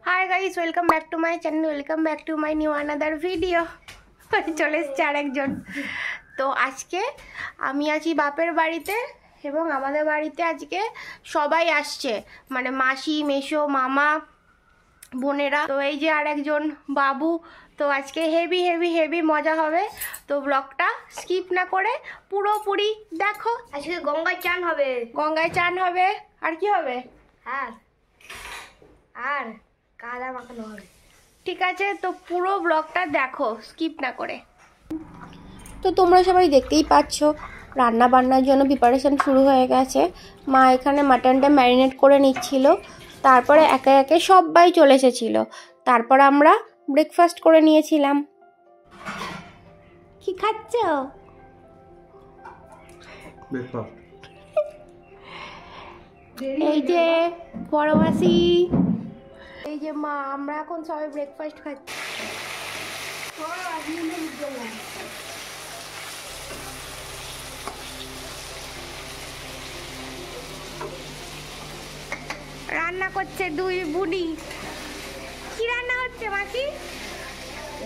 Hi guys, welcome back to my channel, welcome back to my new another video. চলে এসছে আরেকজন। তো আজকে আমি আছি বাপের বাড়িতে এবং আমাদের বাড়িতে আজকে সবাই আসছে, মানে মাসি, মেসো, মামা, বোনেরা। তো এই যে আরেকজন বাবু। তো আজকে হেভি হেভি হেভি মজা হবে। তো ব্লগটা স্কিপ না করে পুরোপুরি দেখো। আজকে গঙ্গায় চান হবে। গঙ্গায় চান হবে, আর কি হবে? আর কাদা মাখানো হবে। ঠিক আছে, তো পুরো ব্লগটা দেখো স্কিপ না করে। তো তোমরা সবাই দেখতেই পাচ্ছ রান্না বান্নার জন্য প্রিপারেশন শুরু হয়ে গেছে। মা এখানে মাটনটা ম্যারিনেট করে নিচ্ছিল, তারপরে একে একে সবাই চলে এসেছিলো। তারপর আমরা ব্রেকফাস্ট করে নিয়েছিলাম। কি খাচ্ছ? এই যে বড় মাসি, এই যে মা, আমরা এখন সবাই ব্রেকফাস্ট খাচ্ছি। রান্না করছে দুই বুড়ি। কি রান্না হচ্ছে মাসি?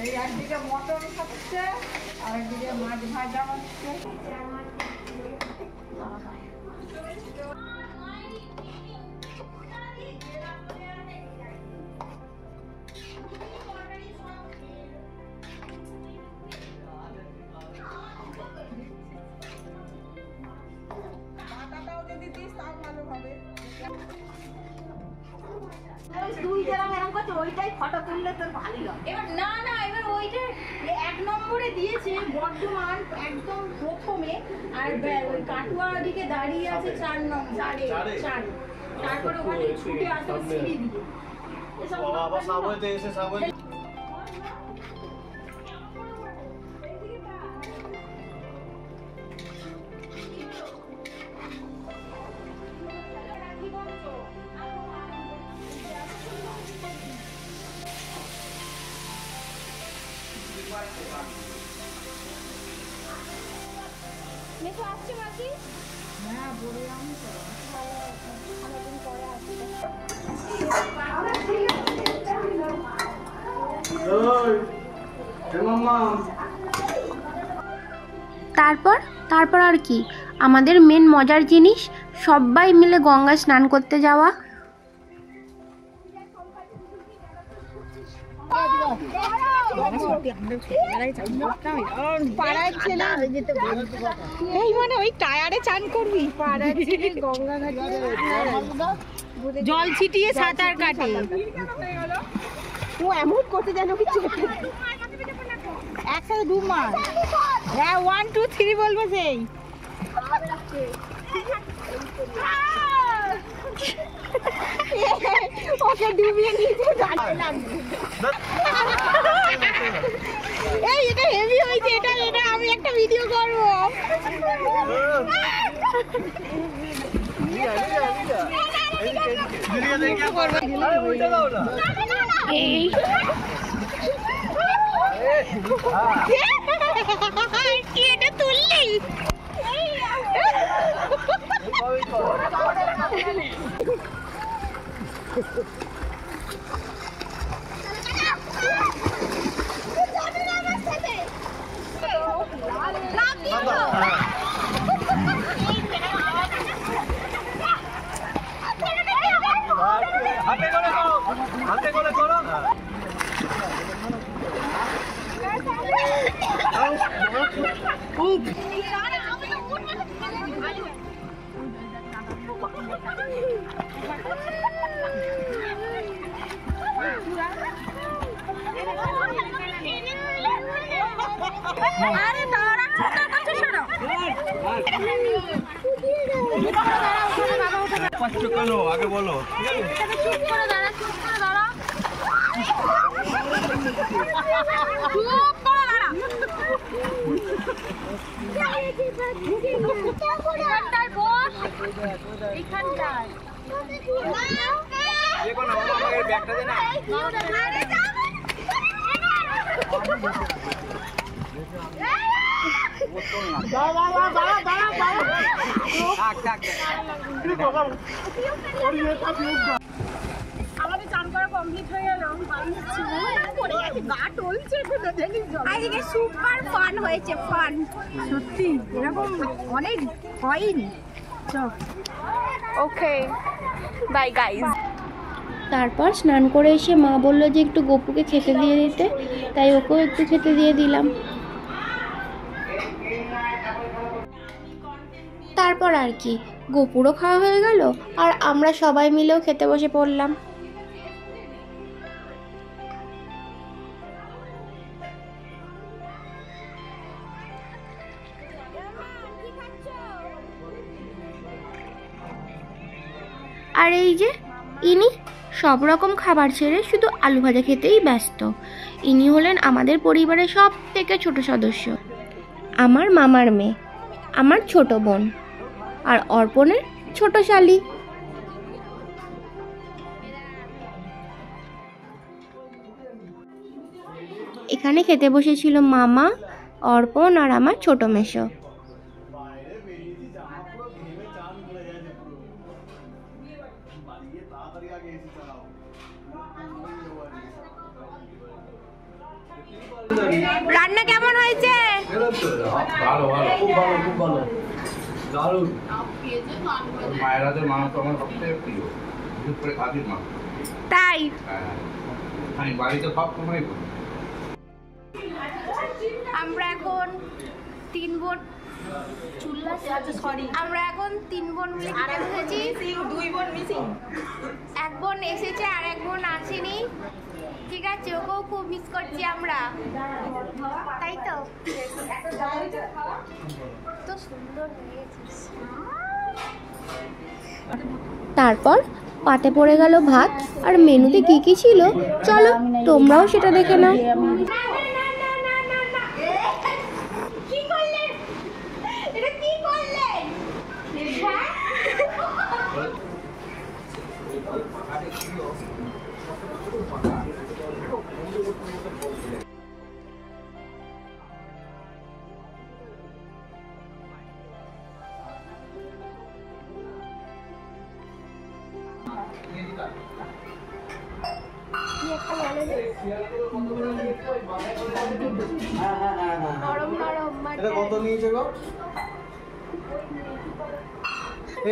এই একদিকে মটন হচ্ছে আর একদিকে মাছ ভাজা হচ্ছে। পাতাটাও যদি দিস তাও ভালো হবে। ওইটাই ফটো তুললে তোর ভালোই হবে। এবার না না, এবার ওইটা 1 নম্বরে দিয়েছে বর্ধমান একদম প্রথমে, আর কাটুয়ার দিকে দাঁড়িয়ে আছে 4 নম্বর, 4 তারপরে ওখানে ছুটে আসবে সিঁড়ি দিয়ে। বাবা সামনে এসে সামনে মেসো আসছে মাসি? হ্যাঁ, বলে আমি তো অনেকদিন পরে আসছে। তারপর আর কি, আমাদের মেন মজার জিনিস সবাই মিলে গঙ্গায় স্নান করতে যাওয়া। পাড়ার ছেলে এই মানে ওই টায়ারে চান করবি, পাড়ার ছেলে গঙ্গা ঘাটে জল ছিটিয়ে সাঁতার কাটে। ও এমন করতে জানো কি একসাথে 2 মাস। হ্যাঁ, 1 2 3 বলবো সেই। ওকে ডুবিয়ে নিচে দাঁড়িয়ে লাগবে। এই এটা হেভি হয়েছে, এটা আমি একটা ভিডিও করবো। এই কি এটা তুললি? হাতে করে করো। আরে দাঁড়া, চিন্তা করছিস শোনো। কষ্ট কেন আগে বলো। চুপ করে দাঁড়া, চুপ করে দাঁড়া, চুপ করে দাঁড়া। এখানটায় বস, এখানটায়। আমাকে ব্যাগটা দে না। আমাদের চান করা কমপ্লিট হয়ে গেল, গা টলছে। আজকে সুপার ফান হয়েছে, ফান সত্যি এরকম অনেক হয়নি। Okay bye guys. তারপর স্নান করে এসে মা বললো যে একটু গপুকে খেতে দিয়ে দিতে, তাই ওকেও একটু খেতে দিয়ে দিলাম। তারপর আর কি, গপুরও খাওয়া হয়ে গেল আর আমরা সবাই মিলেও খেতে বসে পড়লাম। আর এই যে ইনি সব রকম খাবার ছেড়ে শুধু আলু ভাজা খেতেই ব্যস্ত। ইনি হলেন আমাদের পরিবারের সব থেকে ছোট সদস্য, আমার মামার মেয়ে, আমার ছোট বোন আর অর্পণের ছোট শালি। এখানে খেতে বসেছিল মামা, অর্পণ আর আমার ছোট মেশো। রান্না কেমন হয়েছে? ভালো ভালো, খুব ভালো, খুব ভালো, দারুণ। মায়ের হাতের মাংস তো আমার সবথেকে প্রিয়, বিশেষ করে খাসির মাংস। তাই আমি বাড়িতে সব সময় করি। আমরা এখন তিন বোন মিলে খেতে বসেছি। 2 বোন মিসিং। এক বোন এসেছে আর এক বোন আসেনি, ঠিক আছে, ওকেও খুব মিস করছি আমরা, তাই তো? তো সুন্দর হয়েছিস। তারপর পাতে পড়ে গেল ভাত, আর মেনুতে কি কি ছিল চলো তোমরাও সেটা দেখে নাও। এটা কত নিয়েছে গো?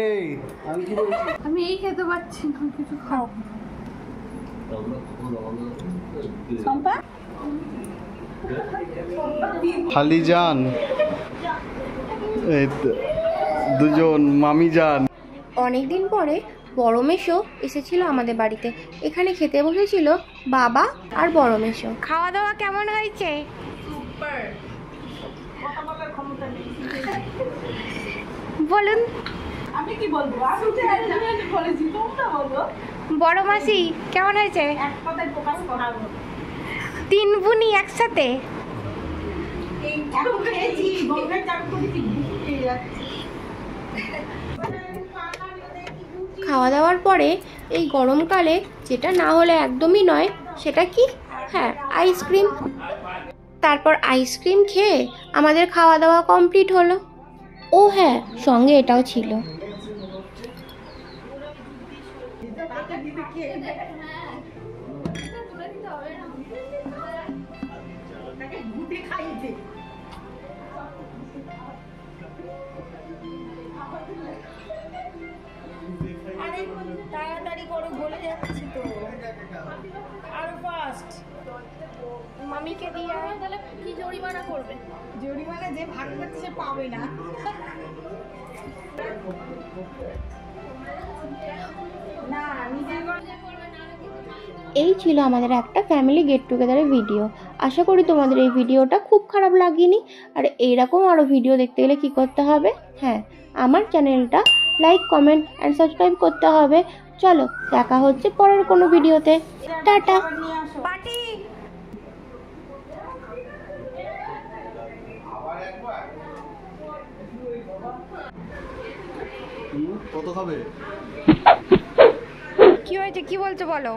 এই আমি কি বলছি? আমি এই খেতে পাচ্ছি না, কিছু খাও। সম্পা খালি যান, এই দুজন মামি যান। অনেকদিন পরে বড় মেশো এসেছিল আমাদের বাড়িতে, এখানে খেতে বসেছিল বাবা আর বড় মেশো। খাওয়া দাওয়া কেমন হয়েছে? সুপার। বলুন। আমি কি বলবো, আমি তো বলেছি, তোমরা বলো। বড় মাসি কেমন হয়েছে? এক কথায় প্রকাশ করা তিন বুনি একসাথে। এখন খেয়েছি, গঙ্গায় চান করেছি, ঘুরতে যাচ্ছি। খাওয়া দাওয়ার পরে এই গরমকালে যেটা না হলে একদমই নয় সেটা কি, হ্যাঁ আইসক্রিম। তারপর আইসক্রিম খেয়ে আমাদের খাওয়া দাওয়া কমপ্লিট হলো। ও হ্যাঁ, সঙ্গে এটাও ছিল। তাড়াতাড়ি করে গলে যাচ্ছে তো, আরো ফাস্ট। মামিকে দিয়ে তাহলে কি জরিমানা করবে? জরিমানা যে ভাগ করছে সে পাবে না। না নিজের এই ছিল আমাদের একটা ফ্যামিলি গেট টুগেদারের ভিডিও। আশা করি তোমাদের এই ভিডিওটা খুব খারাপ লাগেনি। আর এইরকম আরও ভিডিও দেখতে গেলে কী করতে হবে, হ্যাঁ আমার চ্যানেলটা লাইক কমেন্ট অ্যান্ড সাবস্ক্রাইব করতে হবে। চলো দেখা হচ্ছে পরের কোনো ভিডিওতে, টাটা। কত খাবে? কি হয়েছে, কি বলছো বলো?